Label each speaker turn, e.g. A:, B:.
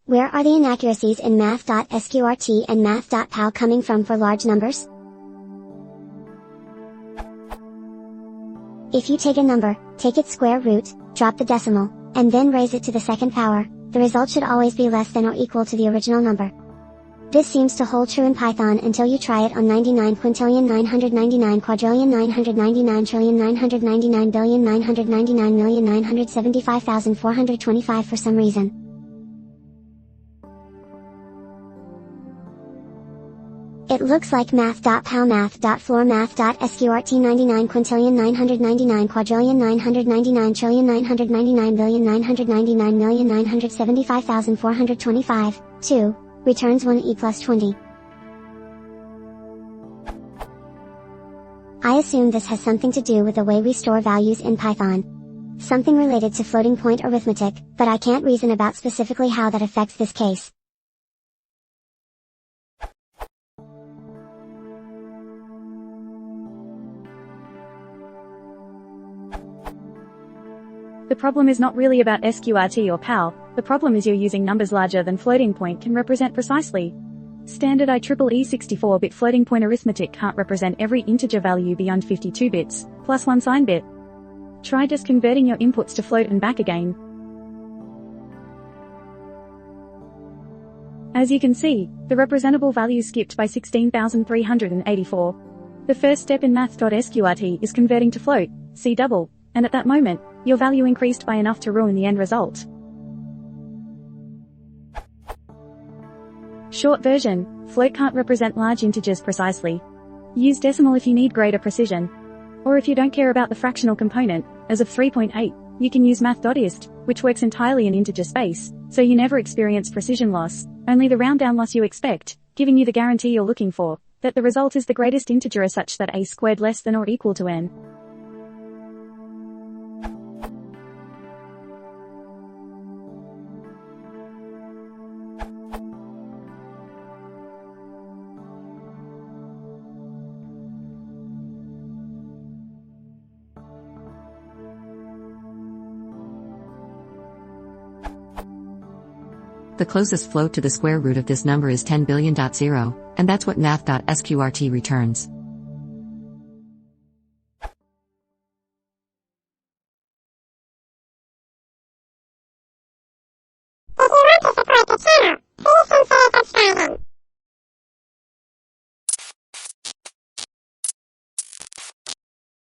A: Where are the inaccuracies in Math.Sqrt and Math.Pow coming from for large numbers? If you take a number, take its square root, drop the decimal, and then raise it to the second power, the result should always be less than or equal to the original number. This seems to hold true in Python until you try it on 99,999,999,999,999,975,425 for some reason. It looks like Math.Pow, Math.Floor, Math.Sqrt 99,999,999,999,975,425, 2, returns 1e plus 20. I assume this has something to do with the way we store values in Python. Something related to floating point arithmetic, but I can't reason about specifically how that affects this case.
B: The problem is not really about Sqrt or Pow, the problem is you're using numbers larger than floating point can represent precisely. Standard IEEE 64-bit floating point arithmetic can't represent every integer value beyond 52 bits, plus one sign bit. Try just converting your inputs to float and back again. As you can see, the representable value skipped by 16,384. The first step in Math.Sqrt is converting to float, see double, and at that moment, your value increased by enough to ruin the end result. Short version, float can't represent large integers precisely. Use decimal if you need greater precision. Or if you don't care about the fractional component, as of 3.8, you can use Math.Ist, which works entirely in integer space, so you never experience precision loss, only the round down loss you expect, giving you the guarantee you're looking for, that the result is the greatest integer as such that a squared less than or equal to n.
C: The closest float to the square root of this number is 10 billion.0, and that's what Math.Sqrt returns.
D: If you want to support the channel, please consider subscribing.